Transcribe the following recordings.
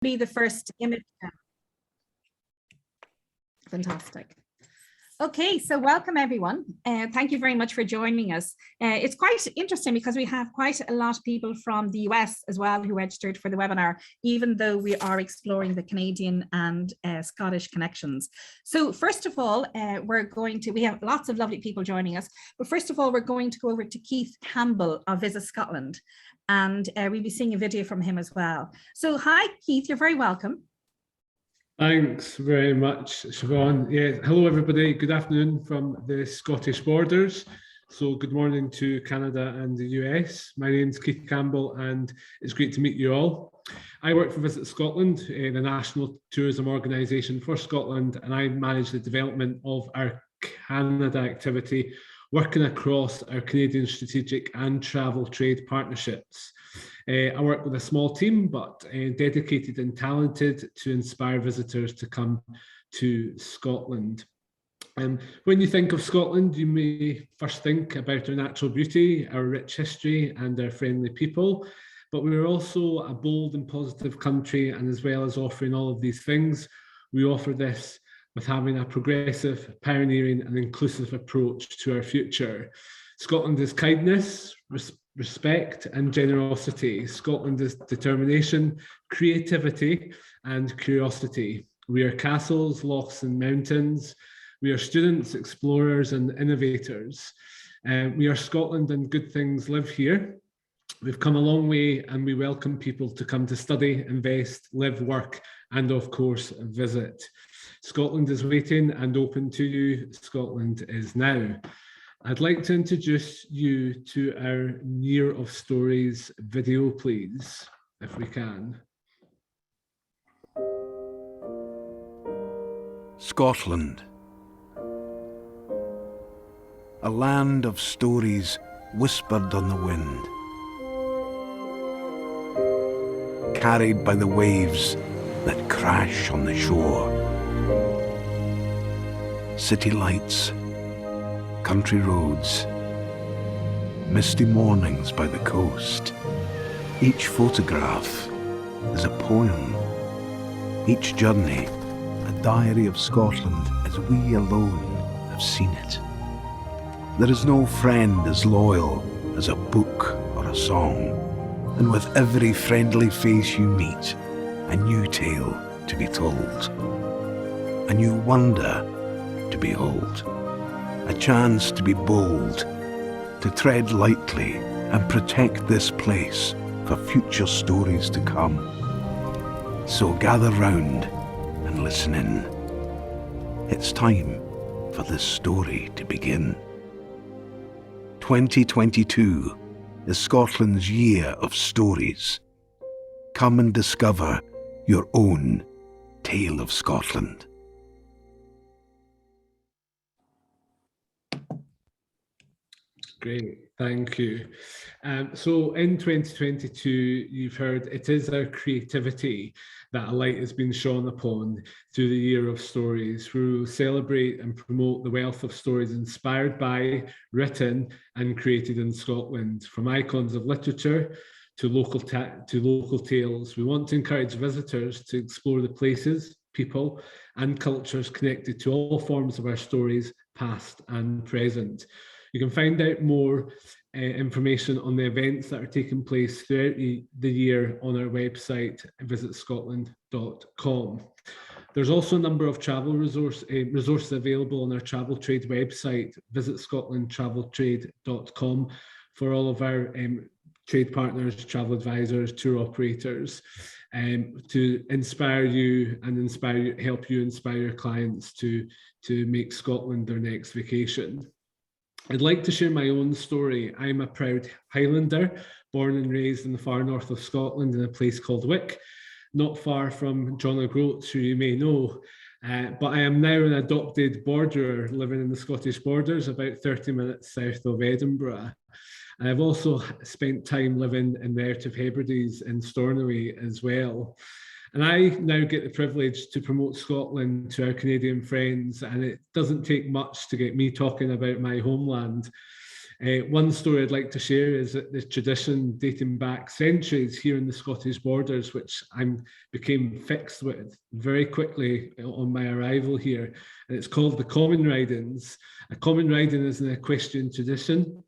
be the first image. Fantastic. Okay, so welcome everyone. Thank you very much for joining us. It's quite interesting because we have quite a lot of people from the US as well who registered for the webinar, even though we are exploring the Canadian and Scottish connections. So first of all, we have lots of lovely people joining us, but first of all, we're going to go over to Keith Campbell of Visit Scotland, and we'll be seeing a video from him as well. So hi, Keith, you're very welcome. Thanks very much, Siobhan. Yeah, hello everybody. Good afternoon from the Scottish borders. So good morning to Canada and the US. My name's Keith Campbell and it's great to meet you all. I work for Visit Scotland, the national tourism organisation for Scotland, and I manage the development of our Canada activity, working across our Canadian strategic and travel trade partnerships. I work with a small team, but dedicated and talented to inspire visitors to come to Scotland. When you think of Scotland, you may first think about our natural beauty, our rich history, and our friendly people. But we're also a bold and positive country, and as well as offering all of these things, we offer this with having a progressive, pioneering, and inclusive approach to our future. Scotland is kindness, respect and generosity. Scotland is determination, creativity and curiosity. We are castles, lochs and mountains. We are students, explorers and innovators. We are Scotland and good things live here. We've come a long way and we welcome people to come to study, invest, live, work and of course visit. Scotland is waiting and open to you. Scotland is now. I'd like to introduce you to our Year of Stories video, please, if we can. Scotland. A land of stories whispered on the wind, carried by the waves that crash on the shore. City lights, country roads, misty mornings by the coast. Each photograph is a poem, each journey a diary of Scotland as we alone have seen it. There is no friend as loyal as a book or a song, and with every friendly face you meet, a new tale to be told, a new wonder to behold. A chance to be bold, to tread lightly and protect this place for future stories to come. So gather round and listen in. It's time for this story to begin. 2022 is Scotland's year of stories. Come and discover your own tale of Scotland. Great, thank you. So in 2022, you've heard it is our creativity that a light has been shone upon through the Year of Stories, where we will celebrate and promote the wealth of stories inspired by, written and created in Scotland, from icons of literature to local tales. We want to encourage visitors to explore the places, people and cultures connected to all forms of our stories, past and present. You can find out more information on the events that are taking place throughout the year on our website, visitscotland.com. There's also a number of travel resources available on our travel trade website, visitscotlandtraveltrade.com, for all of our trade partners, travel advisors, tour operators, to inspire you and help you inspire your clients to make Scotland their next vacation. I'd like to share my own story. I'm a proud Highlander, born and raised in the far north of Scotland in a place called Wick, not far from John O'Groats, who you may know. But I am now an adopted borderer living in the Scottish borders, about 30 minutes south of Edinburgh. And I've also spent time living in the Out of Hebrides in Stornoway as well. And I now get the privilege to promote Scotland to our Canadian friends, and it doesn't take much to get me talking about my homeland. One story I'd like to share is that the tradition dating back centuries here in the Scottish borders, which I became fixed with very quickly on my arrival here. And it's called the common ridings. A common riding is an equestrian tradition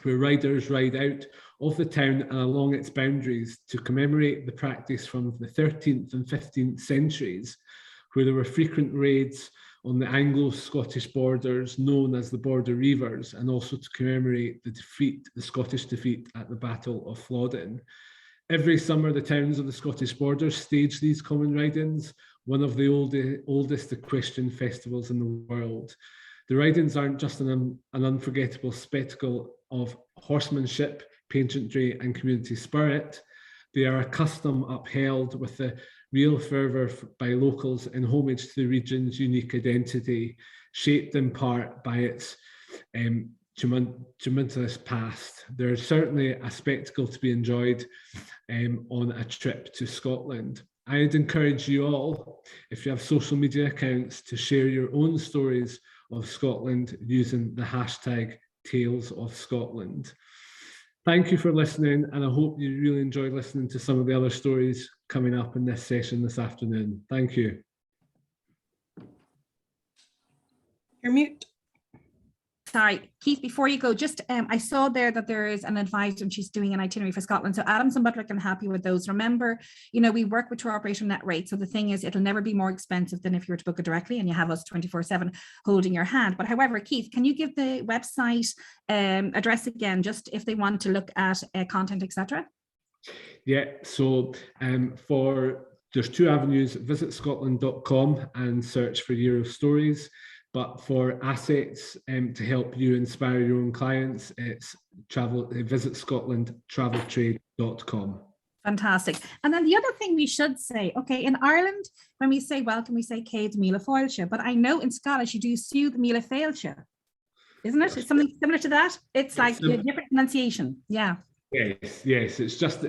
where riders ride out of the town and along its boundaries to commemorate the practice from the 13th and 15th centuries, where there were frequent raids on the Anglo-Scottish borders known as the Border Reivers, and also to commemorate the Scottish defeat at the Battle of Flodden. Every summer, the towns of the Scottish borders stage these common ridings, one of the oldest equestrian festivals in the world. The ridings aren't just an unforgettable spectacle of horsemanship, pageantry, and community spirit. They are a custom upheld with the real fervour by locals in homage to the region's unique identity, shaped in part by its tumultuous past. There is certainly a spectacle to be enjoyed on a trip to Scotland. I'd encourage you all, if you have social media accounts, to share your own stories of Scotland using the hashtag Tales of Scotland. Thank you for listening, and I hope you really enjoyed listening to some of the other stories coming up in this session this afternoon. Thank you. You're mute. Sorry, Keith, before you go, just I saw there that there is an advisor and she's doing an itinerary for Scotland. So Adams and Butler can help you with those. Remember, you know, we work with tour operator net rate. So the thing is, it'll never be more expensive than if you were to book it directly and you have us 24/7 holding your hand. But however, Keith, can you give the website address again, just if they want to look at content, etc.? Yeah, so there's two avenues: visit scotland.com and search for Year of Stories. But for assets to help you inspire your own clients, it's visit scotlandtraveltrade.com. Fantastic. And then the other thing we should say, okay, in Ireland, when we say welcome, we say Céad Míle Fáilte, but I know in Scottish you do Siúd Míle Fáilte, isn't it? It's something similar to that. It's like a different pronunciation. Yeah. Yes. It's just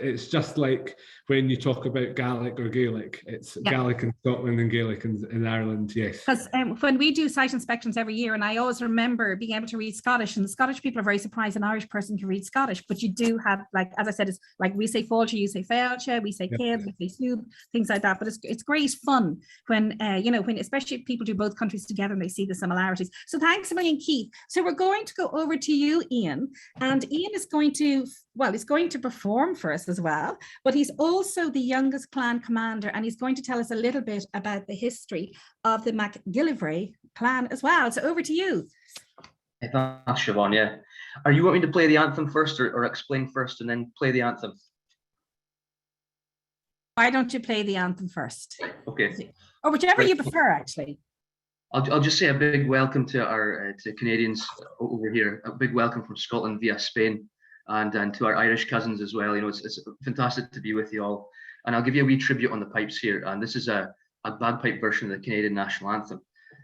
like when you talk about Gaelic or Gaelic, it's Gaelic in Scotland and Gaelic in Ireland. Yes. Because when we do site inspections every year, and I always remember being able to read Scottish, and the Scottish people are very surprised an Irish person can read Scottish, but you do have, like, as I said, it's like we say Fáilte, you say Fáilte, we say Céad, we say Siúd, things like that. But it's great fun when when especially if people do both countries together and they see the similarities. So thanks a million, Keith. So we're going to go over to you, Iain, and Iain is going to he's going to perform for us as well, but he's also the youngest clan commander, and he's going to tell us a little bit about the history of the MacGillivray clan as well. So over to you. Thanks, Siobhan. Yeah. Are you wanting to play the anthem first or explain first and then play the anthem? Why don't you play the anthem first? Okay. Or whichever you prefer, actually. I'll just say a big welcome to our to Canadians over here. A big welcome from Scotland via Spain. And to our Irish cousins as well. You know, it's fantastic to be with you all. And I'll give you a wee tribute on the pipes here. And this is a bagpipe version of the Canadian national anthem.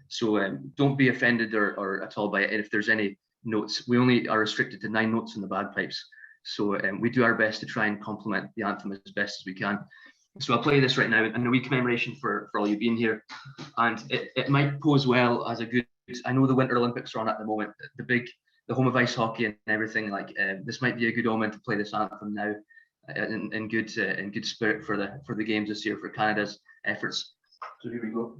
So don't be offended or at all by it if there's any notes. We only are restricted to 9 notes in the bagpipes. So we do our best to try and complement the anthem as best as we can. So I'll play this right now in a wee commemoration for all you being here. And it might pose well as a good, I know the Winter Olympics are on at the moment, the home of ice hockey and everything. Like this might be a good omen to play this anthem now in good spirit for the games this year for Canada's efforts. So here we go.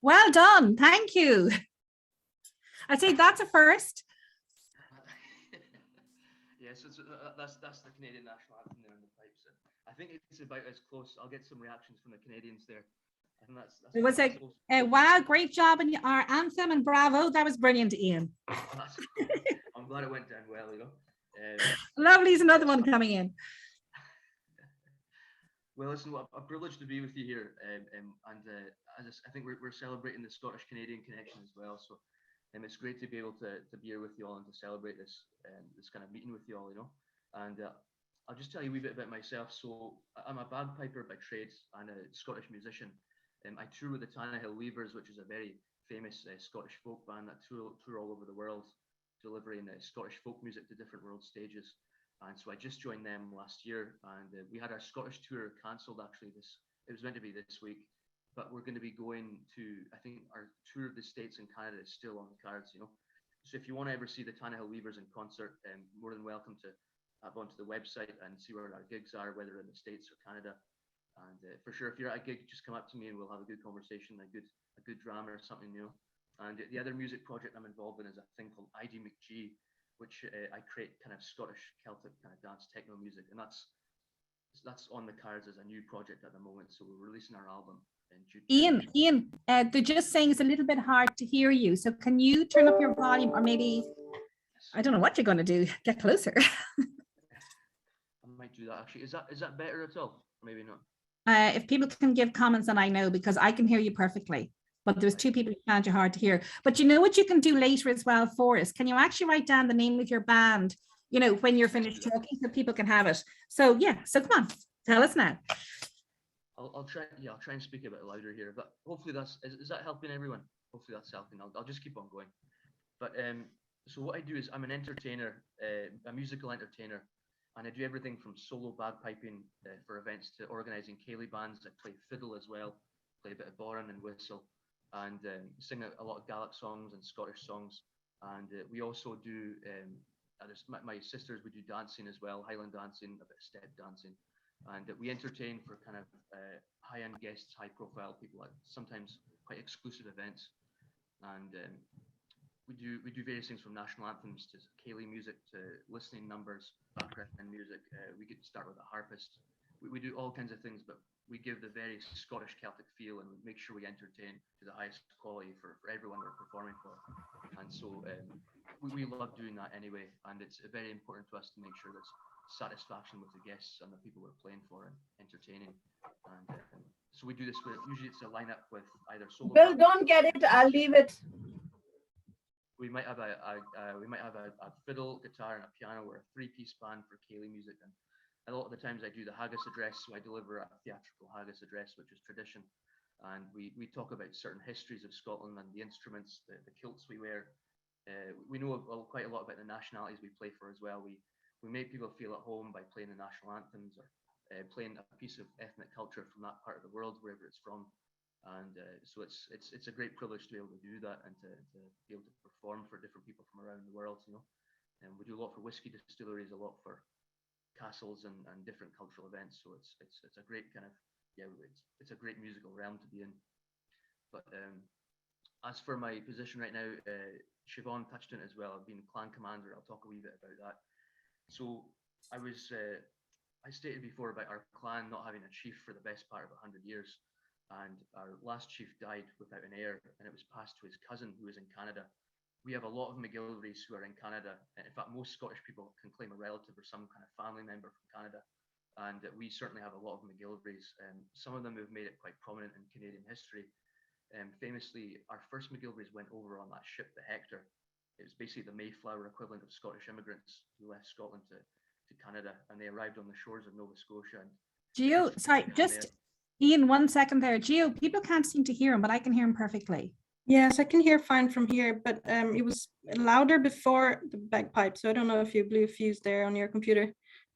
Well done. Thank you. I'd say that's a first. Yes, that's the Canadian national anthem there in the pipes. I think it's about as close. I'll get some reactions from the Canadians there. I think that's It was a wow, great job in our anthem, and bravo. That was brilliant, Iain. I'm glad it went down well, you know. Lovely's another one coming in. Well, listen, what a privilege to be with you here, I think we're celebrating the Scottish-Canadian connection as well. So, it's great to be able to be here with you all and to celebrate this kind of meeting with you all, you know. And I'll just tell you a wee bit about myself. So, I'm a bagpiper by trade and a Scottish musician. I tour with the Tannahill Weavers, which is a very famous Scottish folk band that tour all over the world, delivering Scottish folk music to different world stages. And so I just joined them last year, and we had our Scottish tour cancelled actually. It was meant to be this week, but we're going to be going to, I think our tour of the States and Canada is still on the cards, you know. So if you want to ever see the Tannahill Weavers in concert, more than welcome to hop onto the website and see where our gigs are, whether in the States or Canada. And for sure, if you're at a gig, just come up to me and we'll have a good conversation, a good drama or something, you know. And the other music project I'm involved in is a thing called ID McG, which I create kind of Scottish Celtic kind of dance techno music, and that's on the cards as a new project at the moment. So we're releasing our album in June. Iain, they're just saying it's a little bit hard to hear you. So can you turn up your volume, or maybe, I don't know what you're going to do, get closer. I might do that actually. Is that better at all? Maybe not. If people can give comments, then I know, because I can hear you perfectly. But there's two people who found you hard to hear. But you know what you can do later as well for us? Can you actually write down the name of your band, you know, when you're finished talking, so people can have it? So yeah, so come on, tell us now. I'll try and speak a bit louder here, but hopefully is that helping everyone? Hopefully that's helping. I'll just keep on going. But so what I do is I'm an entertainer, a musical entertainer, and I do everything from solo bagpiping for events to organising ceilidh bands. I play fiddle as well, play a bit of bodhrán and whistle, and sing a lot of Gaelic songs and Scottish songs. And we also do, my sisters, we do dancing as well, Highland dancing, a bit of step dancing. And we entertain for kind of high-end guests, high-profile people at sometimes quite exclusive events. And we do various things from national anthems to ceilidh music to listening numbers, background music. We get to start with a harpist. We do all kinds of things, but we give the very Scottish Celtic feel, and we make sure we entertain to the highest quality for everyone we're performing for. And so we love doing that anyway, and it's very important to us to make sure there's satisfaction with the guests and the people we're playing for and entertaining. And so we do this with, usually it's a lineup with either solo. Bill, don't get it, I'll leave it. We might have a fiddle, guitar, and a piano, or a three-piece band for ceilidh music. And a lot of the times I do the haggis address, so I deliver a theatrical haggis address, which is tradition. And we talk about certain histories of Scotland and the instruments, the kilts we wear. We know quite a lot about the nationalities we play for as well. We make people feel at home by playing the national anthems, or playing a piece of ethnic culture from that part of the world, wherever it's from. And so it's a great privilege to be able to do that and to be able to perform for different people from around the world, you know. And we do a lot for whiskey distilleries, a lot for castles and different cultural events. So it's a great kind of, it's a great musical realm to be in. But as for my position right now, Siobhan touched on it as well. I've been clan commander. I'll talk a wee bit about that. So I stated before about our clan not having a chief for the best part of 100 years. And our last chief died without an heir, and it was passed to his cousin who was in Canada. We have a lot of MacGillivrays who are in Canada. In fact, most Scottish people can claim a relative or some kind of family member from Canada. And we certainly have a lot of MacGillivrays. Some of them have made it quite prominent in Canadian history. Famously, our first MacGillivrays went over on that ship, the Hector. It was basically the Mayflower equivalent of Scottish immigrants who left Scotland to Canada, and they arrived on the shores of Nova Scotia. And Gio, sorry, just Iain, 1 second there. Gio, people can't seem to hear him, but I can hear him perfectly. Yes, I can hear fine from here, but it was louder before the bagpipes. So I don't know if you blew a fuse there on your computer.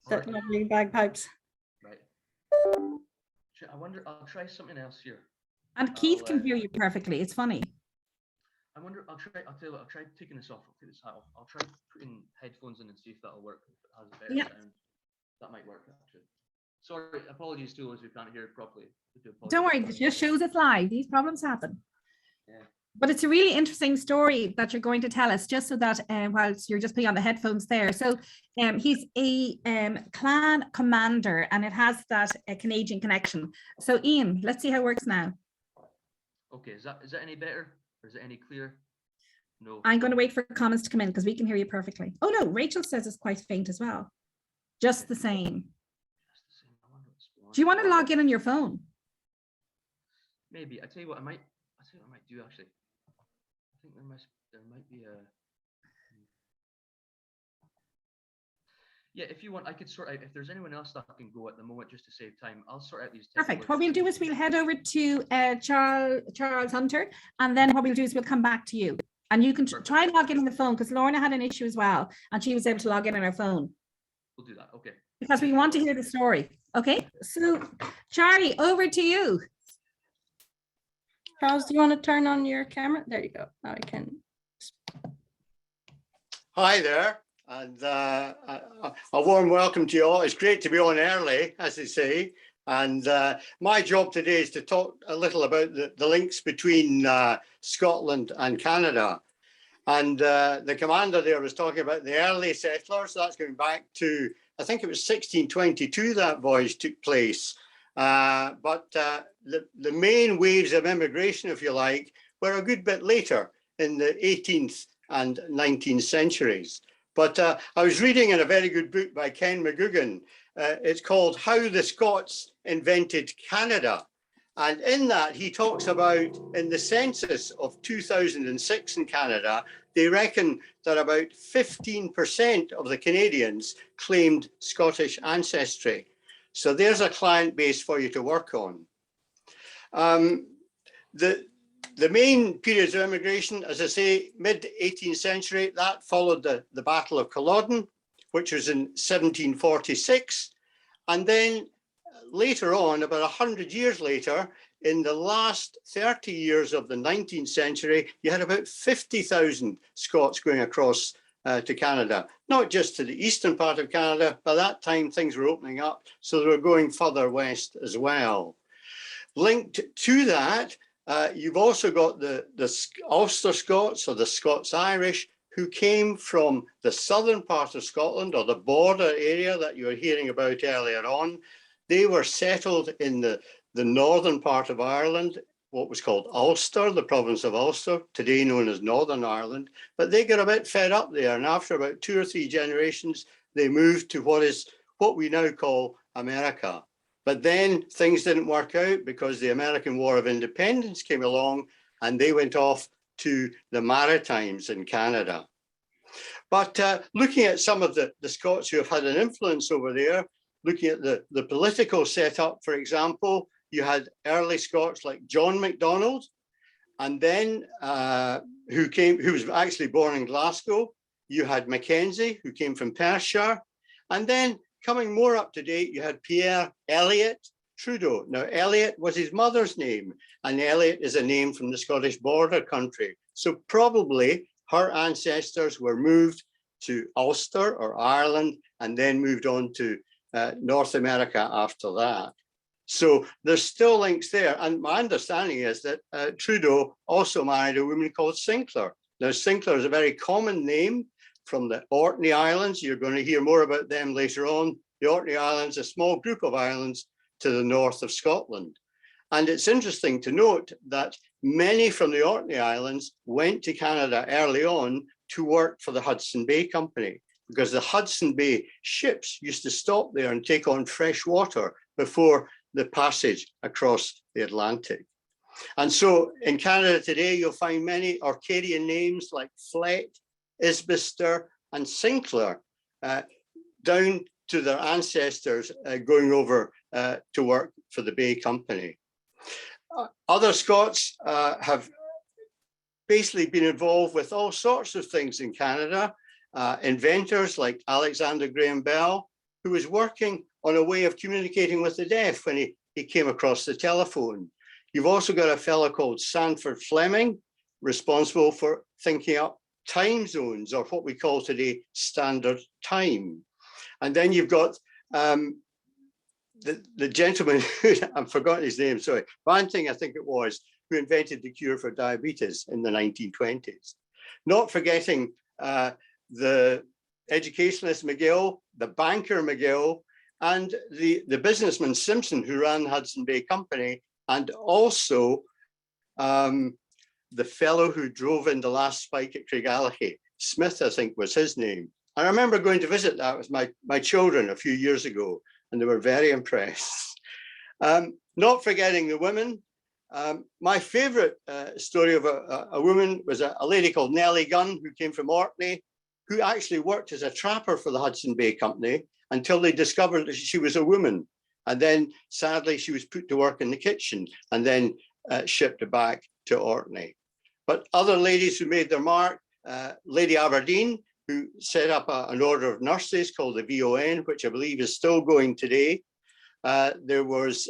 That lovely bagpipes. Right. I wonder, I'll try something else here. And Keith can hear you perfectly. It's funny. I wonder, I'll tell you what, I'll try taking this off. I'll take this hat off. I'll try putting headphones in and see if that'll work. If it has a better sound, that might work actually. Sorry, apologies to those who can't hear it properly. Don't worry, it just shows it's live. These problems happen. But it's a really interesting story that you're going to tell us, just so that whilst you're just putting on the headphones there. So he's a clan commander, and it has that Canadian connection. So Iain, let's see how it works now. Okay, is that any better, or is it any clearer? No. I'm going to wait for comments to come in because we can hear you perfectly. Oh no, Rachel says it's quite faint as well. Just the same. Do you want to log in on your phone? Maybe. I tell you what I might do actually. I think there might be a. Yeah, if you want, I could sort out, if there's anyone else that can go at the moment just to save time, I'll sort out these. Perfect. What we'll do is we'll head over to Charles Hunter, and then what we'll do is we'll come back to you. And you can try and log in on the phone, because Lorna had an issue as well, and she was able to log in on her phone. We'll do that, okay. Because we want to hear the story. Okay, so Charlie, over to you. Charles, do you want to turn on your camera? There you go. Now I can. Hi there, and a warm welcome to you all. It's great to be on early, as they say. And my job today is to talk a little about the links between Scotland and Canada. And the commander there was talking about the early settlers. That's going back to, I think it was 1622 that voyage took place. But the main waves of immigration, if you like, were a good bit later in the 18th and 19th centuries. But I was reading in a very good book by Ken McGugan. It's called How the Scots Invented Canada. And in that, he talks about, in the census of 2006 in Canada, they reckon that about 15% of the Canadians claimed Scottish ancestry. So there's a client base for you to work on. The main periods of immigration, as I say, mid-18th century, that followed the Battle of Culloden, which was in 1746. And then later on, about 100 years later, in the last 30 years of the 19th century, you had about 50,000 Scots going across to Canada, not just to the eastern part of Canada. By that time, things were opening up, so they were going further west as well. Linked to that, you've also got the Ulster Scots, or the Scots-Irish, who came from the southern part of Scotland, or the border area that you were hearing about earlier on. They were settled in the northern part of Ireland, what was called Ulster, the province of Ulster, today known as Northern Ireland. But they got a bit fed up there, and after about 2 or 3 generations, they moved to what we now call America. But then things didn't work out because the American War of Independence came along, and they went off to the Maritimes in Canada. But looking at some of the Scots who have had an influence over there, looking at the political setup, for example, you had early Scots like John MacDonald, and then who was actually born in Glasgow. You had Mackenzie, who came from Perthshire, and then coming more up to date, you had Pierre Elliott Trudeau. Now, Elliott was his mother's name, and Elliott is a name from the Scottish border country. So probably her ancestors were moved to Ulster or Ireland, and then moved on to North America after that. So there's still links there. And my understanding is that Trudeau also married a woman called Sinclair. Now, Sinclair is a very common name from the Orkney Islands. You're going to hear more about them later on. The Orkney Islands, a small group of islands to the north of Scotland. And it's interesting to note that many from the Orkney Islands went to Canada early on to work for the Hudson Bay Company, because the Hudson Bay ships used to stop there and take on fresh water before the passage across the Atlantic. And so in Canada today, you'll find many Orcadian names like Flett, Isbister, and Sinclair, down to their ancestors going over to work for the Bay Company. Other Scots have basically been involved with all sorts of things in Canada. Inventors like Alexandre Graham Bell, who was working on a way of communicating with the deaf when he came across the telephone. You've also got a fellow called Sanford Fleming, responsible for thinking up time zones, or what we call today standard time. And then you've got the gentleman, I've forgotten his name, sorry, Banting, I think it was, who invented the cure for diabetes in the 1920s. Not forgetting the educationalist McGill, the banker McGill, and the businessman Simpson, who ran Hudson Bay Company, and also the fellow who drove in the last spike at Craigallachie, Smith, I think was his name. I remember going to visit that with my children a few years ago, and they were very impressed. Not forgetting the women. My favorite story of a woman was a lady called Nellie Gunn, who came from Orkney, who actually worked as a trapper for the Hudson Bay Company until they discovered that she was a woman. And then sadly, she was put to work in the kitchen and then shipped back to Orkney. But other ladies who made their mark, Lady Aberdeen, who set up an order of nurses called the VON, which I believe is still going today. There was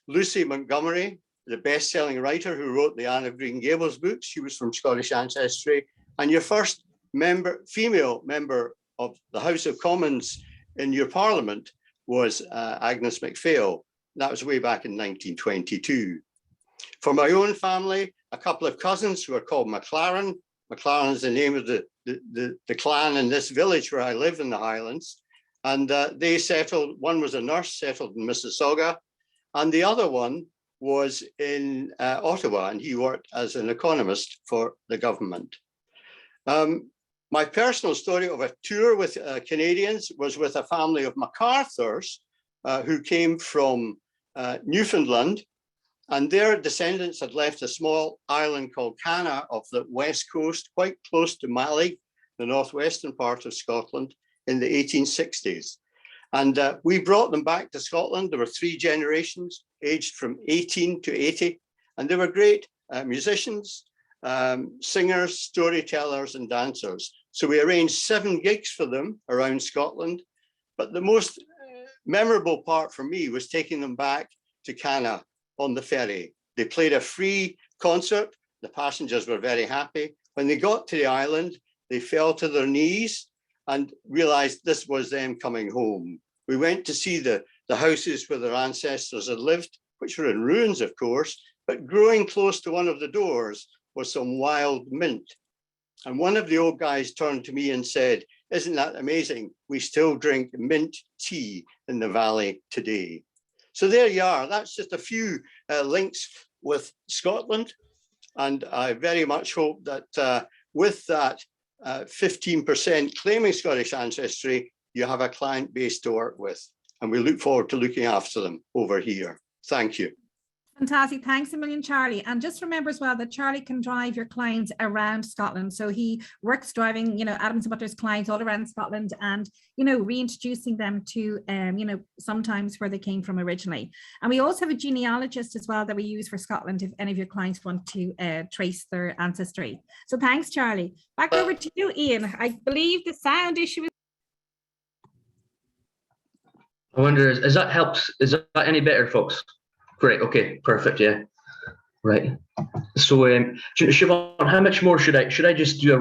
Lucy Montgomery, the best-selling writer who wrote the Anne of Green Gables books. She was from Scottish ancestry. And your first female member of the House of Commons in your parliament was Agnes MacPhail. That was way back in 1922. For my own family, a couple of cousins who are called MacLaren. MacLaren is the name of the clan in this village where I live in the Highlands. And they settled, one was a nurse, settled in Mississauga, and the other one was in Ottawa, and he worked as an economist for the government. My personal story of a tour with Canadians was with a family of MacArthurs who came from Newfoundland, and their descendants had left a small island called Canna off the west coast, quite close to Mallee, the northwestern part of Scotland, in the 1860s. And we brought them back to Scotland. There were 3 generations, aged from 18 to 80, and they were great musicians, singers, storytellers, and dancers. So we arranged 7 gigs for them around Scotland. But the most memorable part for me was taking them back to Canna on the ferry. They played a free concert. The passengers were very happy. When they got to the island, they fell to their knees and realized this was them coming home. We went to see the houses where their ancestors had lived, which were in ruins, of course, but growing close to one of the doors was some wild mint. And one of the old guys turned to me and said, "Isn't that amazing? We still drink mint tea in the valley today." So there you are. That's just a few links with Scotland. And I very much hope that with that 15% claiming Scottish ancestry, you have a client base to work with. And we look forward to looking after them over here. Thank you. Fantastic. Thanks a million, Charlie. And just remember as well that Charlie can drive your clients around Scotland. So he works driving, Adams and Butler's clients all around Scotland and, reintroducing them to, sometimes where they came from originally. And we also have a genealogist as well that we use for Scotland if any of your clients want to trace their ancestry. So thanks, Charlie. Back over to you, Ian. I believe the sound issue is... I wonder, is that helps? Is that any better, folks? Great. Okay. Perfect. Yeah. Right. So, Siobhan, how much more should I just do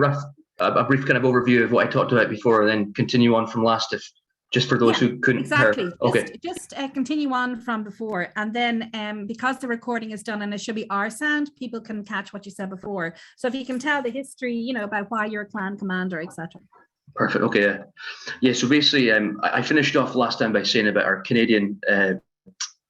a brief kind of overview of what I talked about before, and then continue on from last, if just for those who couldn't exactly hear? Okay. Just continue on from before, and then because the recording is done and it should be our sound, people can catch what you said before. So if you can tell the history, about why you're a clan commander, etc. Perfect. Okay. Yeah. So basically, I finished off last time by saying about our Canadian.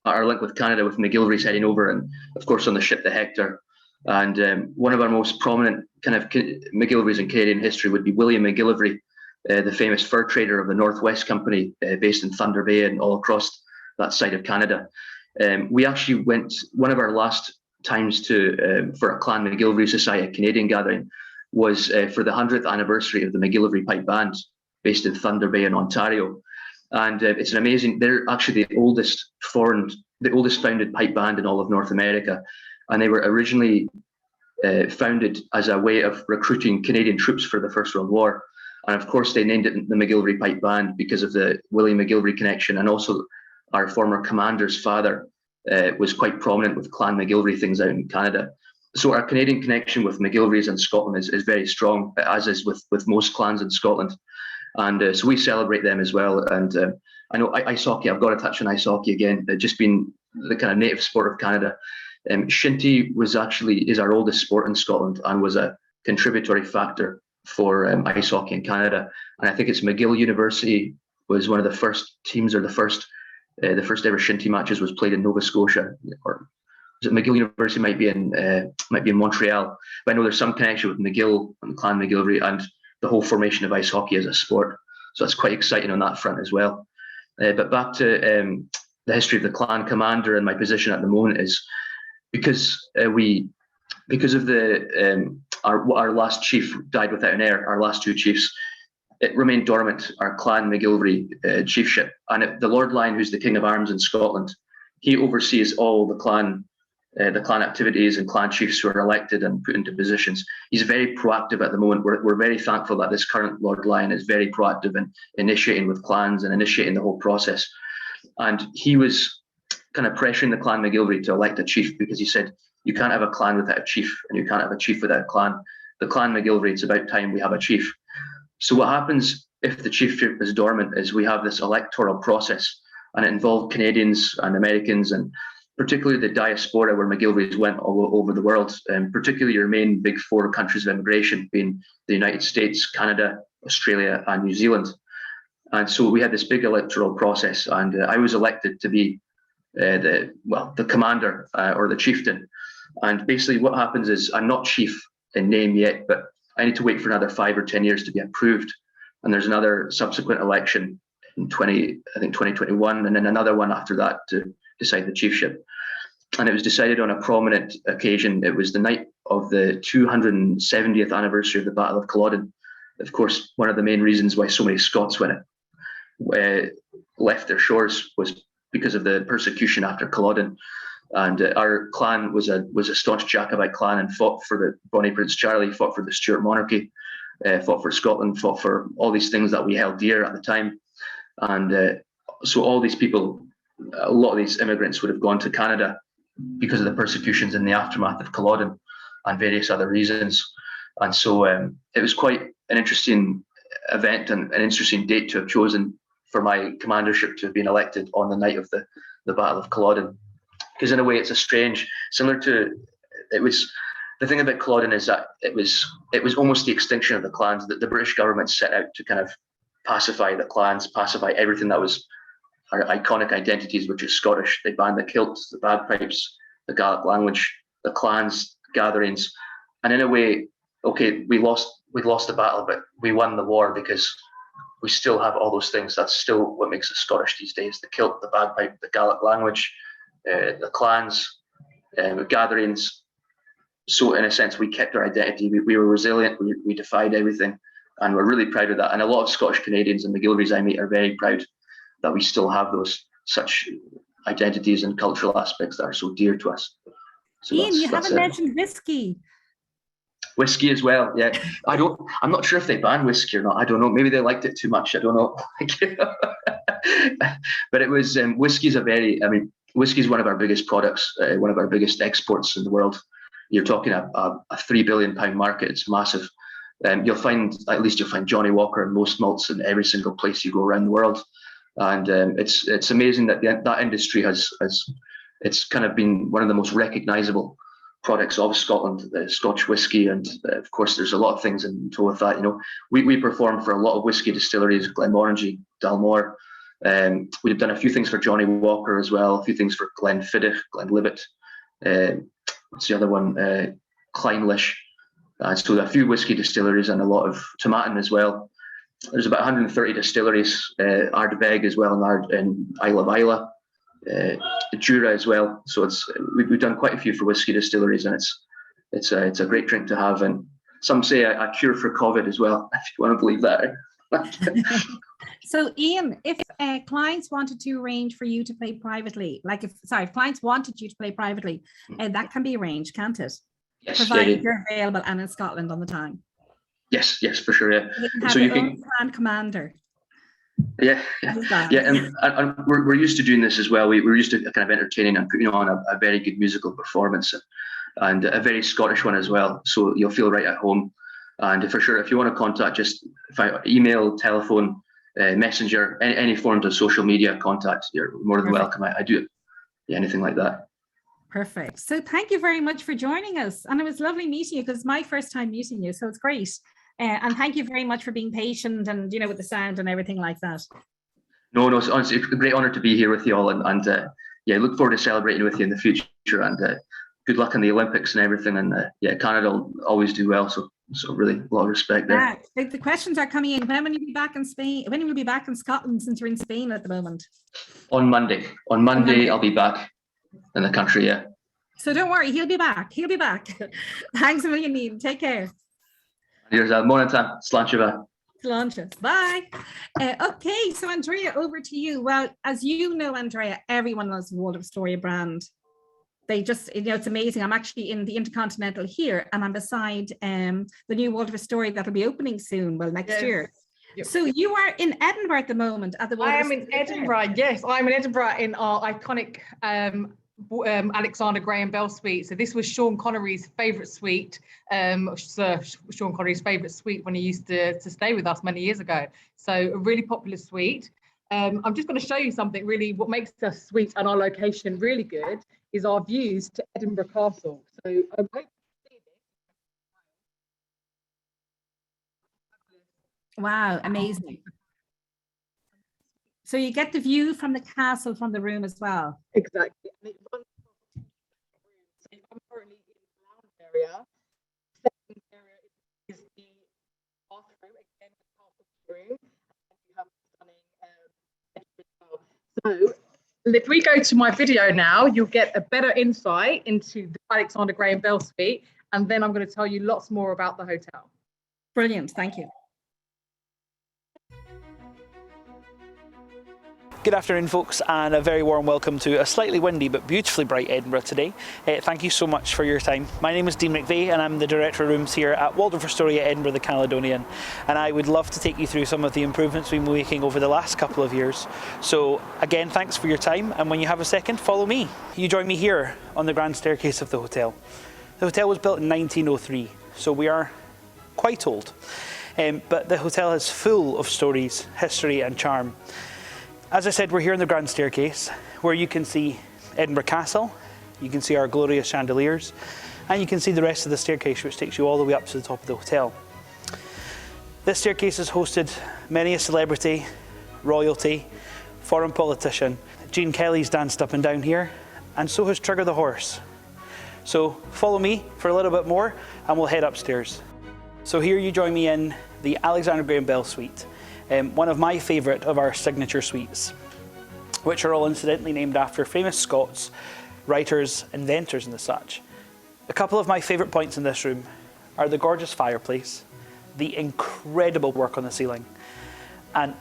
Our link with Canada, with MacGillivrays heading over, and of course on the ship the Hector. And one of our most prominent kind of MacGillivrays in Canadian history would be William MacGillivray, the famous fur trader of the Northwest Company, based in Thunder Bay and all across that side of Canada. We actually went, one of our last times for a Clan MacGillivray Society Canadian gathering was for the 100th anniversary of the MacGillivray Pipe Band, based in Thunder Bay in Ontario. And it's an amazing, they're actually the oldest founded pipe band in all of North America. And they were originally founded as a way of recruiting Canadian troops for the First World War. And of course, they named it the MacGillivray Pipe Band because of the William MacGillivray connection. And also our former commander's father was quite prominent with Clan MacGillivray things out in Canada. So our Canadian connection with MacGillivrays in Scotland is very strong, as is with most clans in Scotland. And so we celebrate them as well. And I know ice hockey, I've got to touch on ice hockey again, just being the kind of native sport of Canada. Shinty is our oldest sport in Scotland and was a contributory factor for ice hockey in Canada. And I think it's McGill University was one of the first teams, or the first ever Shinty matches was played in Nova Scotia, or was it McGill University? Might be in Montreal. But I know there's some connection with McGill and Clan MacGillivray and the whole formation of ice hockey as a sport. So that's quite exciting on that front as well. But back to the history of the clan commander, and my position at the moment is because of our last chief died without an heir, our last two chiefs, it remained dormant, our Clan MacGillivray chiefship. And the Lord Lion, who's the King of Arms in Scotland, he oversees all the clan activities and clan chiefs who are elected and put into positions. He's very proactive at the moment. We're very thankful that this current Lord Lion is very proactive in initiating with clans and initiating the whole process. And he was kind of pressuring the Clan MacGillivray to elect a chief, because he said, you can't have a clan without a chief, and you can't have a chief without a clan. The Clan MacGillivray, it's about time we have a chief. So what happens if the chiefship is dormant is we have this electoral process, and it involved Canadians and Americans, and particularly the diaspora where MacGillivrays went all over the world, and particularly your main big four countries of immigration being the United States, Canada, Australia, and New Zealand. And so we had this big electoral process, and I was elected to be the commander or the chieftain. And basically what happens is I'm not chief in name yet, but I need to wait for another 5 or 10 years to be approved. And there's another subsequent election in 2021, and then another one after that to decide the chiefship. And it was decided on a prominent occasion. It was the night of the 270th anniversary of the Battle of Culloden. Of course, one of the main reasons why so many Scots left their shores was because of the persecution after Culloden. And our clan was a staunch Jacobite clan and fought for the Bonnie Prince Charlie, fought for the Stuart monarchy, fought for Scotland, fought for all these things that we held dear at the time. And so all these people, a lot of these immigrants would have gone to Canada because of the persecutions in the aftermath of Culloden and various other reasons. And so it was quite an interesting event and an interesting date to have chosen for my commandership to have been elected on the night of the Battle of Culloden. Because in a way it's similar to, the thing about Culloden is that it was almost the extinction of the clans, that the British government set out to kind of pacify the clans, pacify everything that was our iconic identities, which is Scottish. They banned the kilts, the bagpipes, the Gaelic language, the clans, gatherings. And in a way, okay, we lost the battle, but we won the war because we still have all those things. That's still what makes us Scottish these days: the kilt, the bagpipe, the Gaelic language, the clans, gatherings. So in a sense, we kept our identity. We were resilient. We defied everything, and we're really proud of that. And a lot of Scottish Canadians and MacGillivrays I meet are very proud that we still have those such identities and cultural aspects that are so dear to us. So Iain, you haven't mentioned whiskey. Whiskey as well, yeah. I'm not sure if they banned whiskey or not. I don't know. Maybe they liked it too much. I don't know. But it was whiskey is one of our biggest products, one of our biggest exports in the world. You're talking a £3 billion market. It's massive. You'll find Johnny Walker and most malts in every single place you go around the world. And it's amazing that that industry it's kind of been one of the most recognisable products of Scotland, the Scotch whisky, and of course there's a lot of things in tow with that. You know, we perform for a lot of whisky distilleries, Glenmorangie, Dalmore. We've done a few things for Johnny Walker as well, a few things for Glenfiddich, Glenlivet. What's the other one? Clynelish. So a few whisky distilleries and a lot of Tomatin as well. There's about 130 distilleries, Ardbeg as well, in Isle of Islay, Jura as well. So we've done quite a few for whisky distilleries, and it's a great drink to have. And some say a cure for COVID as well, if you want to believe that. So Iain, if clients wanted to arrange for you to play privately, if clients wanted you to play privately, that can be arranged, can't it? Yes, provided you're available and in Scotland on the time. Yes, for sure. Yeah. So you can clan commander. Yeah, and we're used to doing this as well. We're used to kind of entertaining and putting on a very good musical performance, and a very Scottish one as well. So you'll feel right at home. And for sure, if you want to contact, just email, telephone, messenger, any forms of social media contact, you're more than welcome. I do anything like that. Perfect. So thank you very much for joining us. And it was lovely meeting you because it's my first time meeting you. So it's great. And thank you very much for being patient and, you know, with the sound and everything like that. No, it's honestly a great honour to be here with you all, and yeah, look forward to celebrating with you in the future. And good luck in the Olympics and everything. And yeah, Canada will always do well. So really a lot of respect there. Yeah, the questions are coming in. When will you be back in Spain? When will you be back in Scotland since you're in Spain at the moment? On Monday. On Monday, I'll be back in the country. Yeah. So don't worry, he'll be back. He'll be back. Thanks a million, Ian. Take care. Here's a morning time. Sláinte. Bye. Okay, so Andrea, over to you. Well, as you know, Andrea, everyone loves the Waldorf Astoria brand. They just, you know, it's amazing. I'm actually in the Intercontinental here, and I'm beside the new Waldorf Astoria that'll be opening soon, well, next year. Yep. So you are in Edinburgh at the moment at the Waldorf I am in Edinburgh, yes. I'm in Edinburgh in our iconic Alexandre Graham Bell Suite. So this was Sean Connery's favourite suite, Sir Sean Connery's favourite suite when he used to stay with us many years ago. So a really popular suite. I'm just going to show you something really. What makes the suite and our location really good is our views to Edinburgh Castle. So I hope you see this. Wow, amazing. So you get the view from the castle from the room as well. Exactly. And it runs so I'm currently in the lounge area. The second area is the bathroom, again with castle room. And you have stunning So if we go to my video now, you'll get a better insight into the Alexandre Graham Bell Suite. And then I'm going to tell you lots more about the hotel. Brilliant, thank you. Good afternoon, folks, and a very warm welcome to a slightly windy but beautifully bright Edinburgh today. Thank you so much for your time. My name is Dean McVeigh and I'm the Director of Rooms here at Waldorf Astoria, Edinburgh, the Caledonian. And I would love to take you through some of the improvements we've been making over the last couple of years. So again, thanks for your time, and when you have a second, follow me. You join me here on the grand staircase of the hotel. The hotel was built in 1903, so we are quite old. But the hotel is full of stories, history and charm. As I said, we're here in the grand staircase where you can see Edinburgh Castle, you can see our glorious chandeliers, and you can see the rest of the staircase, which takes you all the way up to the top of the hotel. This staircase has hosted many a celebrity, royalty, foreign politician. Gene Kelly's danced up and down here, and so has Trigger the horse. So follow me for a little bit more and we'll head upstairs. So here you join me in the Alexandre Graham Bell Suite. One of my favourite of our signature suites, which are all incidentally named after famous Scots, writers, inventors and the such. A couple of my favourite points in this room are the gorgeous fireplace, the incredible work on the ceiling, and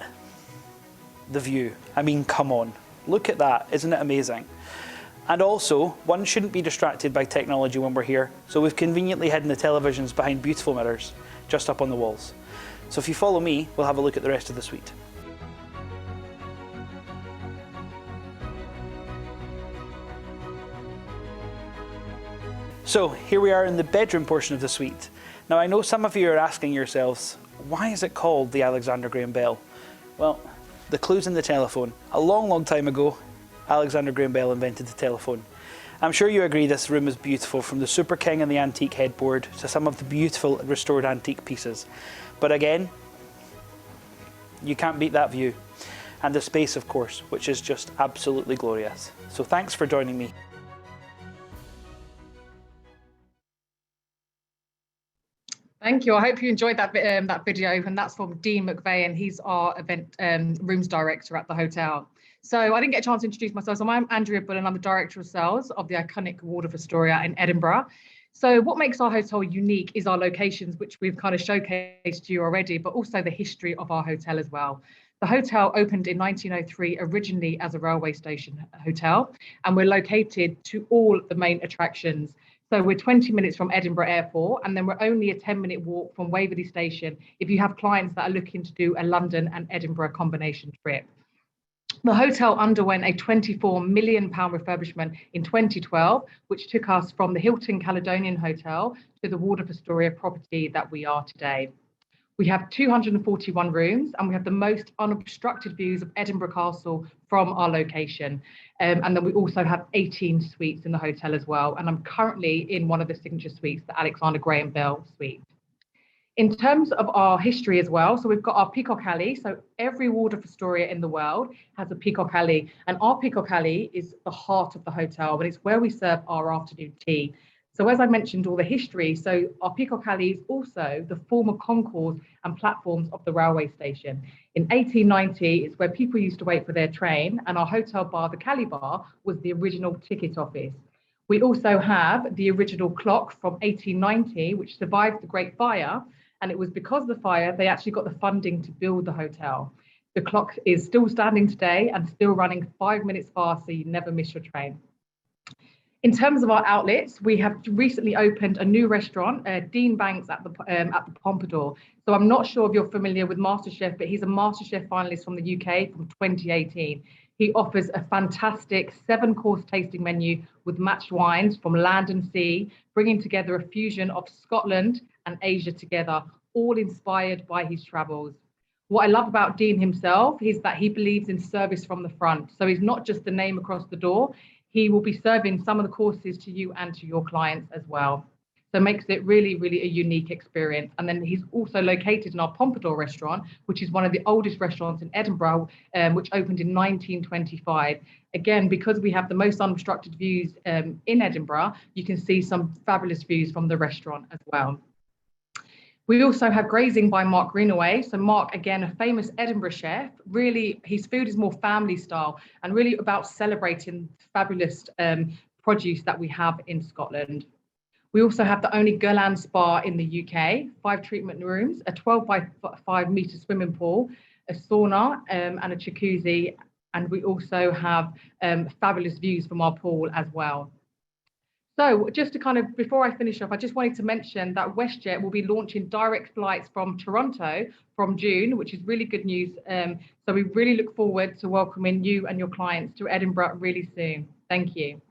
the view. I mean, come on, look at that, isn't it amazing? And also, one shouldn't be distracted by technology when we're here, so we've conveniently hidden the televisions behind beautiful mirrors just up on the walls. So if you follow me, we'll have a look at the rest of the suite. So here we are in the bedroom portion of the suite. Now I know some of you are asking yourselves, why is it called the Alexandre Graham Bell? Well, the clue's in the telephone. A long, long time ago, Alexandre Graham Bell invented the telephone. I'm sure you agree this room is beautiful, from the Super King and the antique headboard to some of the beautiful restored antique pieces. But again, you can't beat that view. And the space, of course, which is just absolutely glorious. So thanks for joining me. Thank you. I hope you enjoyed that video, and that's from Dean McVeigh, and he's our event rooms director at the hotel. So I didn't get a chance to introduce myself. So I'm Andrea Bull, and I'm the Director of Sales of the iconic Waldorf Astoria in Edinburgh. So what makes our hotel unique is our locations, which we've kind of showcased to you already, but also the history of our hotel as well. The hotel opened in 1903, originally as a railway station hotel, and we're located to all the main attractions. So we're 20 minutes from Edinburgh Airport, and then we're only a 10-minute walk from Waverley Station if you have clients that are looking to do a London and Edinburgh combination trip. The hotel underwent a £24 million refurbishment in 2012, which took us from the Hilton Caledonian Hotel to the Waldorf Astoria property that we are today. We have 241 rooms, and we have the most unobstructed views of Edinburgh Castle from our location. And then we also have 18 suites in the hotel as well. And I'm currently in one of the signature suites, the Alexandre Graham Bell Suite. In terms of our history as well, so we've got our Peacock Alley. So every Waldorf Astoria in the world has a Peacock Alley, and our Peacock Alley is the heart of the hotel, and it's where we serve our afternoon tea. So as I mentioned, all the history, so our Peacock Alley is also the former concourse and platforms of the railway station. In 1890, it's where people used to wait for their train, and our hotel bar, the Cali Bar, was the original ticket office. We also have the original clock from 1890, which survived the Great Fire, and it was because of the fire, they actually got the funding to build the hotel. The clock is still standing today and still running 5 minutes fast, so you never miss your train. In terms of our outlets, we have recently opened a new restaurant, Dean Banks at the Pompadour. So I'm not sure if you're familiar with MasterChef, but he's a MasterChef finalist from the UK from 2018. He offers a fantastic 7-course tasting menu with matched wines from land and sea, bringing together a fusion of Scotland and Asia together, all inspired by his travels. What I love about Dean himself is that he believes in service from the front. So he's not just the name across the door. He will be serving some of the courses to you and to your clients as well. So it makes it really, really a unique experience. And then he's also located in our Pompadour restaurant, which is one of the oldest restaurants in Edinburgh, which opened in 1925. Again, because we have the most unobstructed views in Edinburgh, you can see some fabulous views from the restaurant as well. We also have Grazing by Mark Greenaway. So Mark, again, a famous Edinburgh chef, really his food is more family style and really about celebrating fabulous produce that we have in Scotland. We also have the only Guerlain spa in the UK, 5 treatment rooms, a 12 by 5 metre swimming pool, a sauna and a jacuzzi. And we also have fabulous views from our pool as well. So just to kind of, before I finish off, I just wanted to mention that WestJet will be launching direct flights from Toronto from June, which is really good news. So we really look forward to welcoming you and your clients to Edinburgh really soon. Thank you.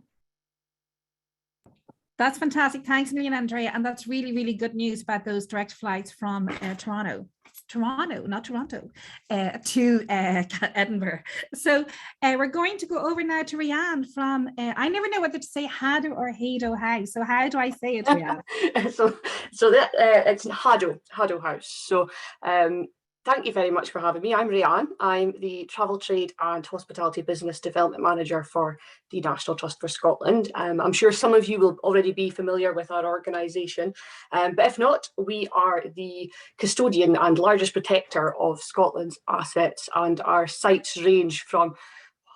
That's fantastic. Thanks a million, Andrea. And that's really, really good news about those direct flights from Toronto, not Toronto, to Edinburgh. So we're going to go over now to Rianne from, I never know whether to say Haddo or Haddo House. So how do I say it, Rianne? so that it's Haddo House. So thank you very much for having me. I'm Rianne. I'm the Travel Trade and Hospitality Business Development Manager for the National Trust for Scotland. I'm sure some of you will already be familiar with our organisation, but if not, we are the custodian and largest protector of Scotland's assets, and our sites range from